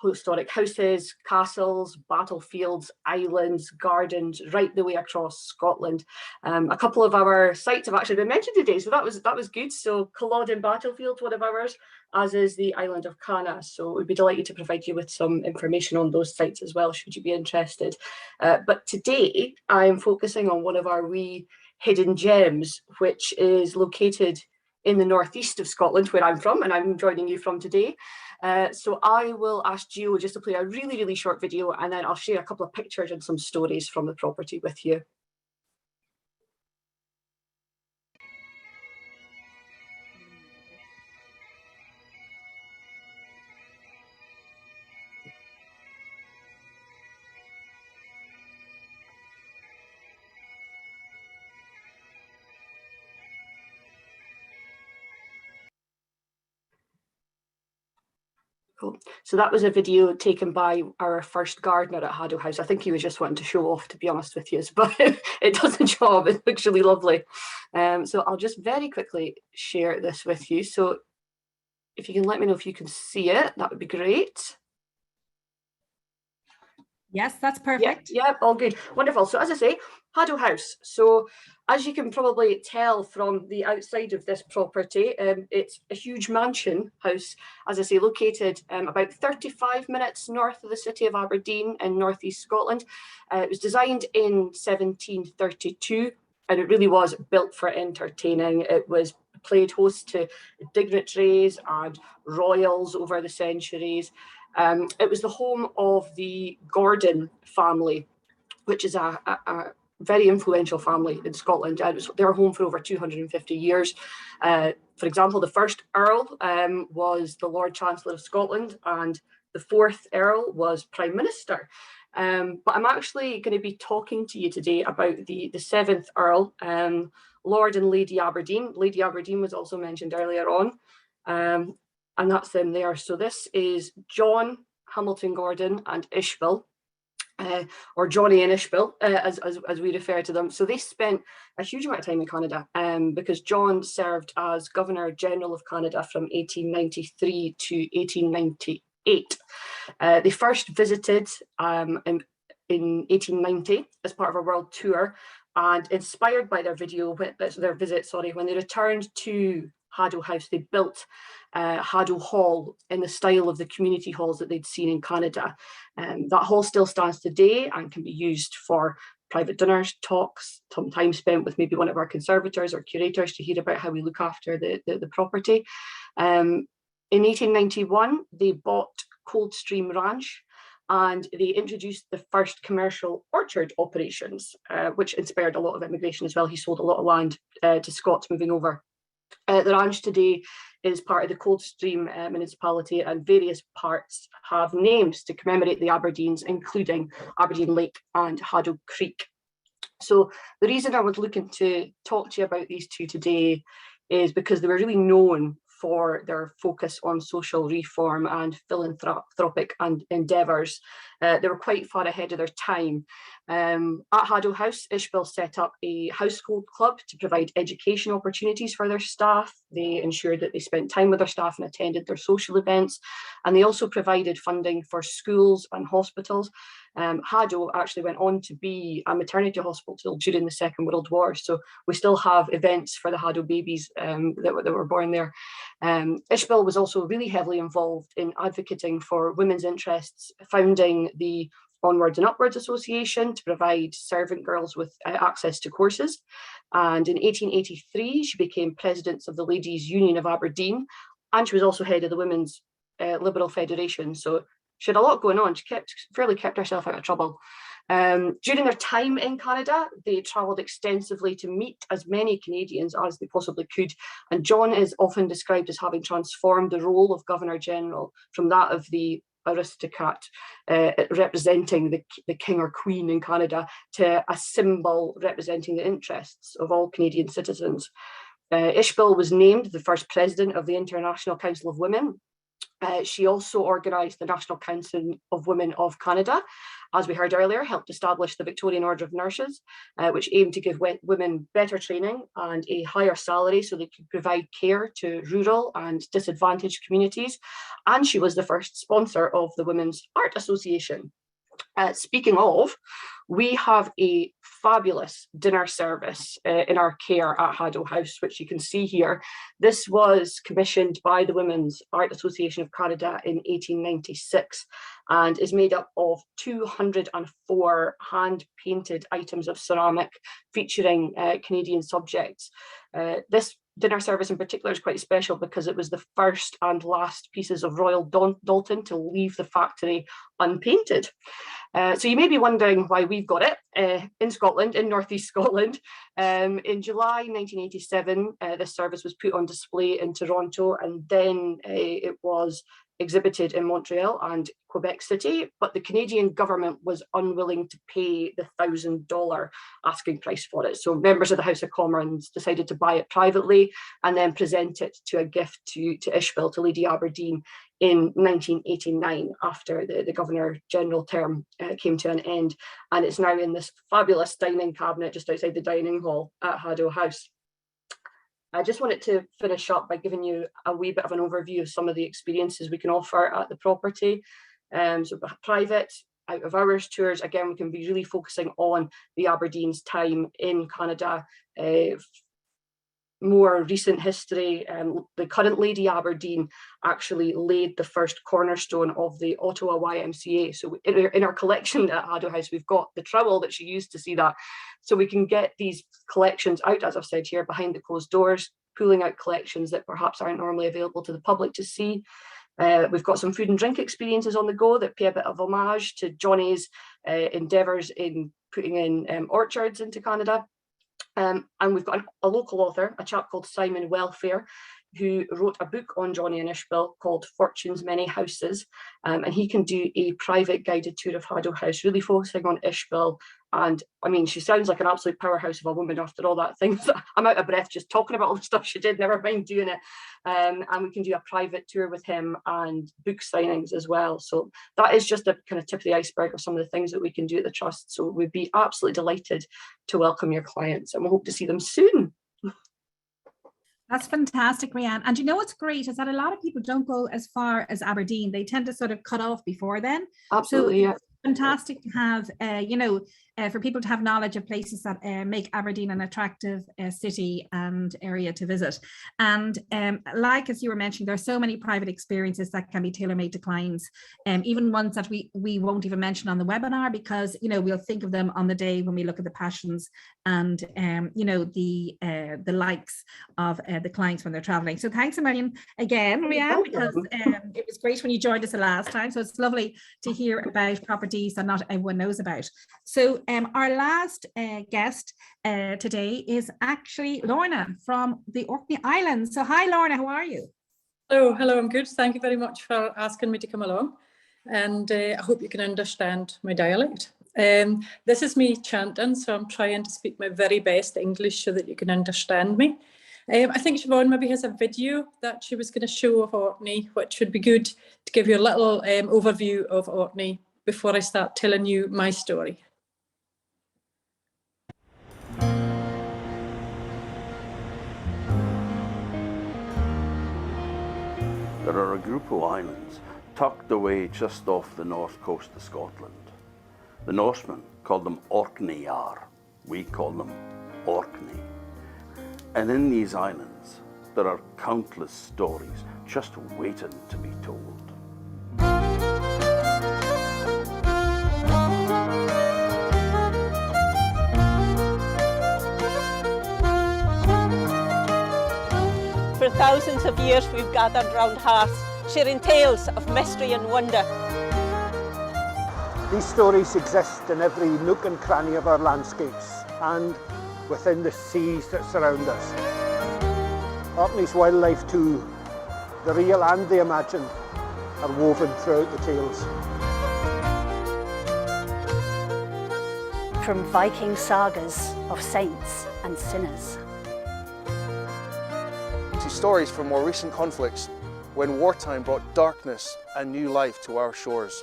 historic houses, castles, battlefields, islands, gardens, right the way across Scotland. A couple of our sites have actually been mentioned today, so that was good. So Culloden Battlefield, one of ours, as is the island of Canna. So we'd be delighted to provide you with some information on those sites as well, should you be interested. But today I'm focusing on one of our wee hidden gems, which is located in the northeast of Scotland, where I'm from, and I'm joining you from today. So I will ask Gio just to play a really, really short video, and then I'll share a couple of pictures and some stories from the property with you. Cool. So that was a video taken by our first gardener at Haddo House. I think he was just wanting to show off, to be honest with you, but it does the job. It looks really lovely. So I'll just very quickly share this with you. So if you can let me know if you can see it, that would be great. Yes, that's perfect. Yeah, all good. Wonderful. So as I say, Haddo House. So as you can probably tell from the outside of this property, it's a huge mansion house, as I say, located about 35 minutes north of the city of Aberdeen in northeast Scotland. It was designed in 1732, and it really was built for entertaining. It was played host to dignitaries and royals over the centuries. It was the home of the Gordon family, which is a very influential family in Scotland. They were home for over 250 years. For example, the first Earl was the Lord Chancellor of Scotland, and the fourth Earl was Prime Minister. But I'm actually going to be talking to you today about the seventh Earl, Lord and Lady Aberdeen. Lady Aberdeen was also mentioned earlier on, and that's them there. So this is John Hamilton Gordon and Ishbel, or Johnny and Ishbel, as we refer to them. So they spent a huge amount of time in Canada, because John served as Governor General of Canada from 1893 to 1898. They first visited in 1890 as part of a world tour, and inspired by their visit, when they returned to Haddo House, they built Haddo Hall in the style of the community halls that they'd seen in Canada. That hall still stands today and can be used for private dinners, talks, some time spent with maybe one of our conservators or curators to hear about how we look after the property. In 1891, they bought Coldstream Ranch, and they introduced the first commercial orchard operations, which inspired a lot of immigration as well. He sold a lot of land to Scots moving over. The ranch today is part of the Coldstream municipality, and various parts have names to commemorate the Aberdeens, including Aberdeen Lake and Haddo Creek. So the reason I was looking to talk to you about these two today is because they were really known for their focus on social reform and philanthropic endeavours. They were quite far ahead of their time. At Haddo House, Ishbel set up a household club to provide education opportunities for their staff. They ensured that they spent time with their staff and attended their social events. And they also provided funding for schools and hospitals. Haddo actually went on to be a maternity hospital during the Second World War. So we still have events for the Haddo babies that were born there. Ishbel was also really heavily involved in advocating for women's interests, founding the Onwards and Upwards Association to provide servant girls with access to courses. And in 1883, she became president of the Ladies' Union of Aberdeen, and she was also head of the Women's Liberal Federation. So she had a lot going on. She fairly kept herself out of trouble. During their time in Canada, they travelled extensively to meet as many Canadians as they possibly could. And John is often described as having transformed the role of Governor General from that of the aristocrat representing the king or queen in Canada to a symbol representing the interests of all Canadian citizens. Ishbel was named the first president of the International Council of Women. She also organised the National Council of Women of Canada, as we heard earlier, helped establish the Victorian Order of Nurses, which aimed to give women better training and a higher salary so they could provide care to rural and disadvantaged communities. And she was the first sponsor of the Women's Art Association. Speaking of, we have a fabulous dinner service in our care at Haddo House, which you can see here. This was commissioned by the Women's Art Association of Canada in 1896 and is made up of 204 hand-painted items of ceramic featuring Canadian subjects. This dinner service in particular is quite special because it was the first and last pieces of Royal Dalton to leave the factory unpainted. So you may be wondering why we've got it in Scotland, in Northeast Scotland. In July 1987, this service was put on display in Toronto, and then it was exhibited in Montreal and Quebec City, but the Canadian government was unwilling to pay the $1,000 asking price for it. So members of the House of Commons decided to buy it privately and then present it to a gift to Ishbel, to Lady Aberdeen, in 1989 after the Governor General term came to an end. And it's now in this fabulous dining cabinet just outside the dining hall at Haddo House. I just wanted to finish up by giving you a wee bit of an overview of some of the experiences we can offer at the property. So private, out of hours tours, again, we can be really focusing on the Aberdeen's time in Canada. More recent history, the current Lady Aberdeen actually laid the first cornerstone of the Ottawa YMCA. So in our collection at Haddo House, we've got the trowel that she used to see that. So we can get these collections out, as I've said here, behind the closed doors, pulling out collections that perhaps aren't normally available to the public to see. We've got some food and drink experiences on the go that pay a bit of homage to Johnny's endeavours in putting in orchards into Canada. And we've got a local author, a chap called Simon Welfare, who wrote a book on Johnny and Ishbel called Fortune's Many Houses. And he can do a private guided tour of Haddo House, really focusing on Ishbel. And I mean, she sounds like an absolute powerhouse of a woman after all that thing. I'm out of breath just talking about all the stuff she did, never mind doing it. And we can do a private tour with him and book signings as well. So that is just a kind of tip of the iceberg of some of the things that we can do at the Trust. So we'd be absolutely delighted to welcome your clients, and we hope to see them soon. That's fantastic, Rianne. And you know what's great is that a lot of people don't go as far as Aberdeen. They tend to sort of cut off before then. Absolutely, so it's fantastic to have, for people to have knowledge of places that make Aberdeen an attractive city and area to visit. And like as you were mentioning, there are so many private experiences that can be tailor-made to clients, even ones that we won't even mention on the webinar, because we'll think of them on the day when we look at the passions and the likes of the clients when they're traveling. So thanks a million again, Rianne, because it was great when you joined us the last time. So it's lovely to hear about properties that not everyone knows about. So our last guest today is actually Lorna from the Orkney Islands. So hi Lorna, how are you? Hello, I'm good. Thank you very much for asking me to come along, and I hope you can understand my dialect. This is me chanting, so I'm trying to speak my very best English so that you can understand me. I think Siobhan maybe has a video that she was going to show of Orkney, which would be good to give you a little overview of Orkney before I start telling you my story. There are a group of islands tucked away just off the north coast of Scotland. The Norsemen called them Orkney. We call them Orkney. And in these islands, there are countless stories just waiting to be told. For thousands of years we've gathered round hearths, sharing tales of mystery and wonder. These stories exist in every nook and cranny of our landscapes and within the seas that surround us. Orkney's wildlife too, the real and the imagined, are woven throughout the tales. From Viking sagas of saints and sinners, to stories from more recent conflicts when wartime brought darkness and new life to our shores.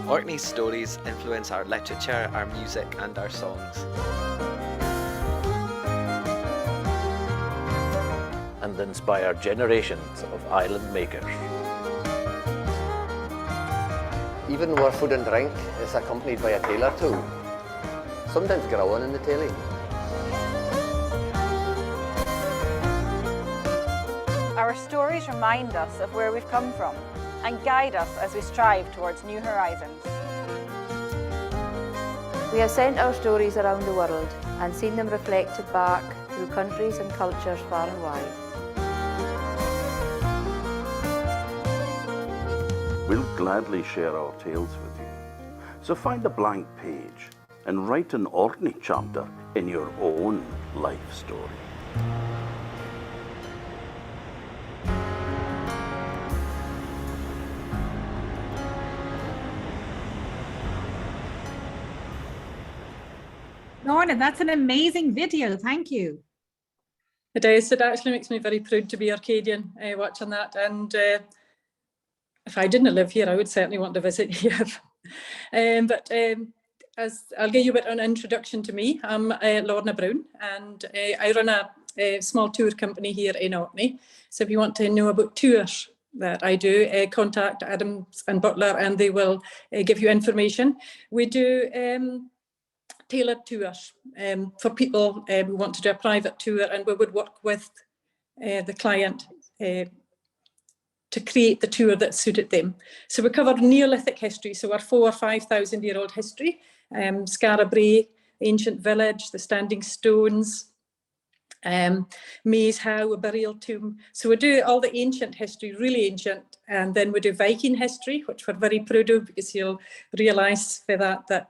Orkney's stories influence our literature, our music and our songs. And inspire generations of island makers. Even our food and drink is accompanied by a tale or two, sometimes growling in the telling. Our stories remind us of where we've come from and guide us as we strive towards new horizons. We have sent our stories around the world and seen them reflected back through countries and cultures far and wide. We'll gladly share our tales with you. So find a blank page and write an Orkney chapter in your own life story. Lorna, that's an amazing video. Thank you. It is. It actually makes me very proud to be Orcadian watching that. And if I didn't live here, I would certainly want to visit here. As I'll give you a bit of an introduction to me. I'm Lorna Brown, and I run a small tour company here in Orkney. So if you want to know about tours that I do, contact Adams and Butler and they will give you information. We do tailored tours for people who want to do a private tour, and we would work with the client to create the tour that suited them. So we cover Neolithic history, so our 4,000 or 5,000 year old history, Skara Brae, ancient village, the standing stones, Maze How, a burial tomb. So we do all the ancient history, really ancient, and then we do Viking history, which we're very proud of, because you'll realise for that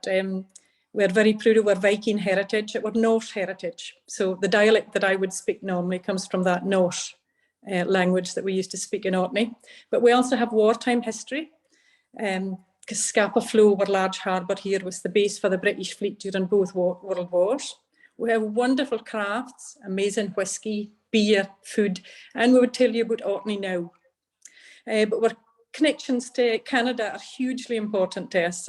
we're very proud of our Viking heritage, our Norse heritage. So the dialect that I would speak normally comes from that Norse language that we used to speak in Orkney. But we also have wartime history, because Scapa Flow, our large harbour here, was the base for the British fleet during both world wars. We have wonderful crafts, amazing whisky, beer, food, and we would tell you about Orkney now. But our connections to Canada are hugely important to us,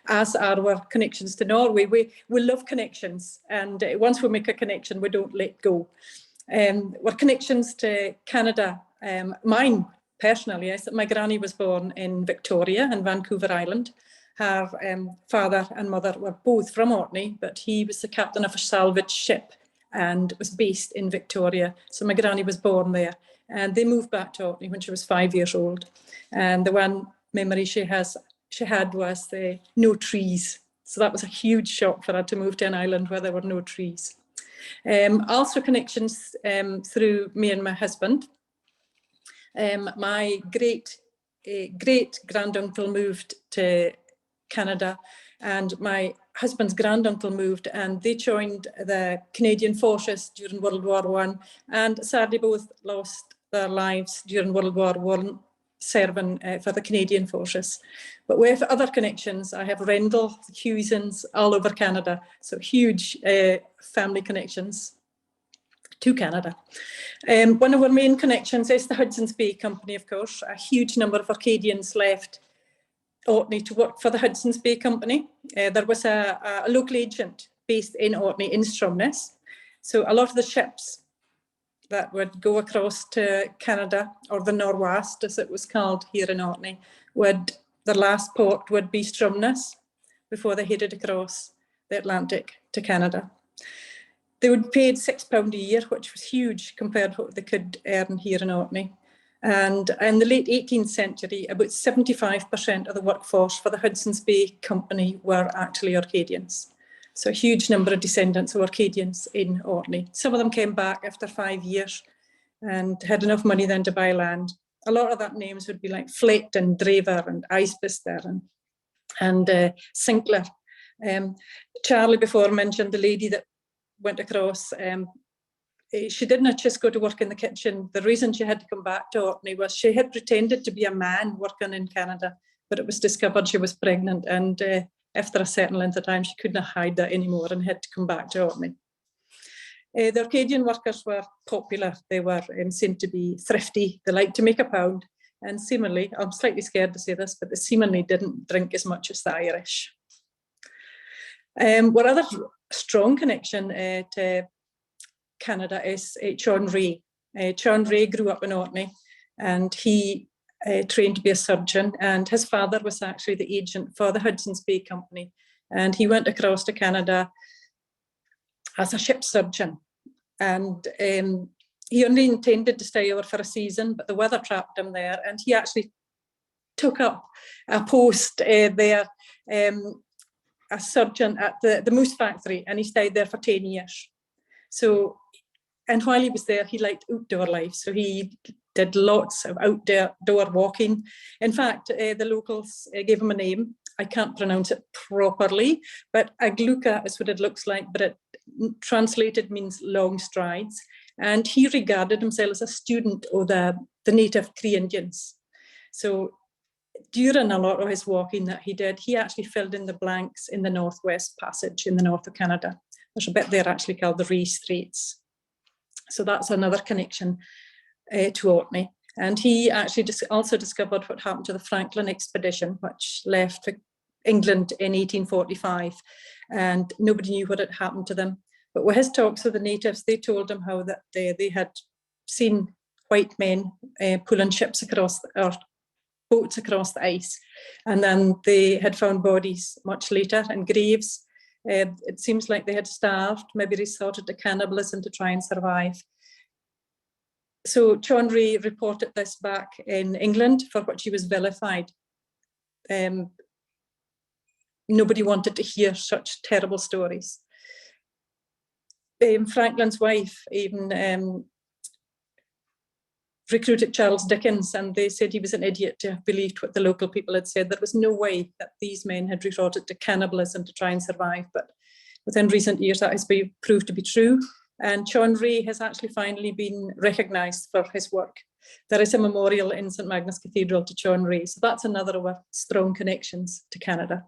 as are our connections to Norway. We love connections, and once we make a connection, we don't let go. Our connections to Canada, mine personally, is that my granny was born in Victoria in Vancouver Island. Her father and mother were both from Orkney, but he was the captain of a salvage ship and was based in Victoria. So my granny was born there, and they moved back to Orkney when she was 5 years old. And the one memory she had was the no trees. So that was a huge shock for her to move to an island where there were no trees. Also connections through me and my husband. My great granduncle moved to Canada, and my husband's granduncle moved, and they joined the Canadian forces during World War I, and sadly both lost their lives during World War I serving for the Canadian forces. But we have other connections. I have Rendell, Hughesons, all over Canada, so huge family connections to Canada. One of our main connections is the Hudson's Bay Company, of course. A huge number of Orcadians left Orkney to work for the Hudson's Bay Company. There was a local agent based in Orkney in Stromness. So a lot of the ships that would go across to Canada, or the Nor'West as it was called here in Orkney, their last port would be Stromness before they headed across the Atlantic to Canada. They would be paid £6 a year, which was huge compared to what they could earn here in Orkney. And in the late 18th century, about 75% of the workforce for the Hudson's Bay Company were actually Orcadians. So a huge number of descendants of Orcadians in Orkney. Some of them came back after 5 years and had enough money then to buy land. A lot of that names would be like Flett and Draver and Icebister and Sinclair. Charlie before mentioned the lady that went across. She didn't just go to work in the kitchen. The reason she had to come back to Orkney was she had pretended to be a man working in Canada, but it was discovered she was pregnant, and after a certain length of time she couldn't hide that anymore and had to come back to Orkney. The Orcadian workers were popular. They were seemed to be thrifty. They liked to make a pound, and seemingly, I'm slightly scared to say this, but they seemingly didn't drink as much as the Irish. What other strong connection to Canada is John Ray. John Ray grew up in Orkney, and he trained to be a surgeon, and his father was actually the agent for the Hudson's Bay Company, and he went across to Canada as a ship surgeon, and he only intended to stay over for a season, but the weather trapped him there, and he actually took up a post there, a surgeon at the Moose Factory, and he stayed there for 10 years. So, and while he was there, he liked outdoor life. So he did lots of outdoor walking. In fact, the locals gave him a name. I can't pronounce it properly, but agluka is what it looks like, but it translated means long strides. And he regarded himself as a student of the native Cree Indians. So during a lot of his walking that he did, he actually filled in the blanks in the Northwest Passage in the north of Canada. There's a bit there actually called the Ray Straits. So that's another connection to Orkney. And he actually also discovered what happened to the Franklin expedition, which left for England in 1845. And nobody knew what had happened to them. But with his talks with the natives, they told him how that they had seen white men pulling ships across, or boats across the ice. And then they had found bodies much later in graves. It seems like they had starved, maybe resorted to cannibalism to try and survive. So John Ray reported this back in England, for which he was vilified. Nobody wanted to hear such terrible stories. Franklin's wife even recruited Charles Dickens, and they said he was an idiot to have believed what the local people had said. There was no way that these men had resorted to cannibalism to try and survive, but within recent years that has been proved to be true. And Sean Ray has actually finally been recognised for his work. There is a memorial in St Magnus Cathedral to Sean Ray, so that's another of our strong connections to Canada.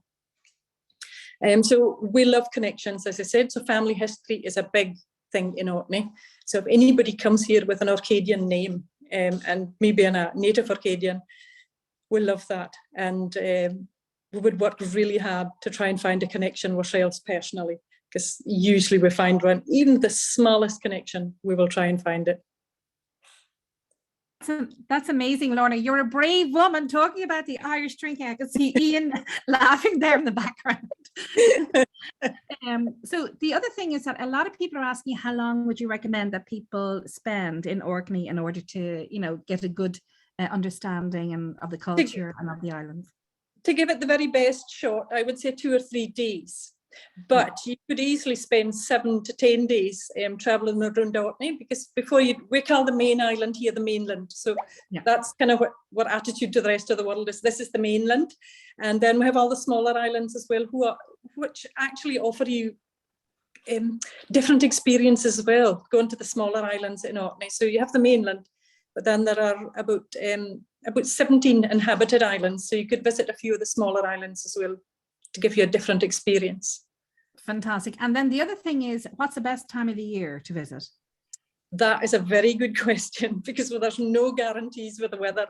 So we love connections, as I said, so family history is a big thing in Orkney. So if anybody comes here with an Orcadian name, and maybe a native Orcadian, we love that. And we would work really hard to try and find a connection ourselves personally, because usually we find one, even the smallest connection, we will try and find it. That's amazing, Lorna. You're a brave woman talking about the Irish drinking. I can see Ian laughing there in the background. So the other thing is that a lot of people are asking, how long would you recommend that people spend in Orkney in order to, get a good understanding of the culture and of the islands? To give it the very best shot, I would say 2 or 3 days. But you could easily spend 7 to 10 days traveling around Orkney, because we call the main island here the mainland. So that's kind of what attitude to the rest of the world is. This is the mainland. And then we have all the smaller islands as well, which actually offer you different experiences as well, going to the smaller islands in Orkney. So you have the mainland, but then there are about 17 inhabited islands. So you could visit a few of the smaller islands as well, to give you a different experience. Fantastic. And then the other thing is, what's the best time of the year to visit? That is a very good question, because there's no guarantees with the weather.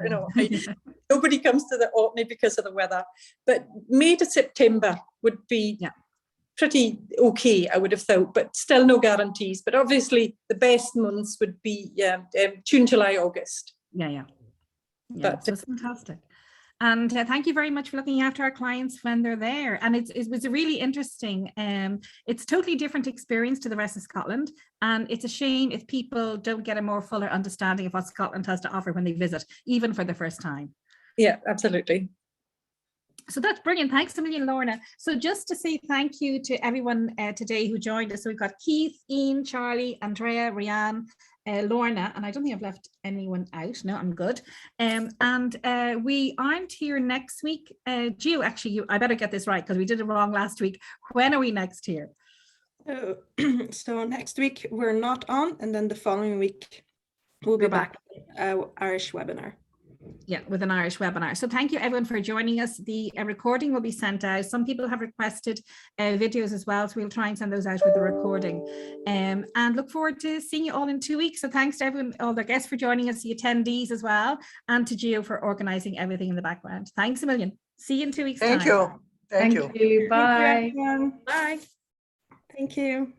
Nobody comes to the Orkney because of the weather. But May to September would be pretty okay, I would have thought, but still no guarantees. But obviously the best months would be June, July, August. That's fantastic. And thank you very much for looking after our clients when they're there. And it was a really interesting, it's a totally different experience to the rest of Scotland. And it's a shame if people don't get a more fuller understanding of what Scotland has to offer when they visit, even for the first time. Yeah, absolutely. So that's brilliant. Thanks a million, Lorna. So just to say thank you to everyone today who joined us. So we've got Keith, Ian, Charlie, Andrea, Rianne, Lorna, and I don't think I've left anyone out. No, I'm good. And we aren't here next week. Gio, actually, I better get this right because we did it wrong last week. When are we next here? So next week we're not on, and then the following week we'll be back Irish webinar. Yeah, with an Irish webinar. So thank you everyone for joining us. The recording will be sent out. Some people have requested videos as well, so we'll try and send those out with the recording. And look forward to seeing you all in 2 weeks. So thanks to everyone, all the guests for joining us, the attendees as well, and to Gio for organising everything in the background. Thanks a million. See you in 2 weeks. Thank you. Thank you. Bye. Bye. Thank you.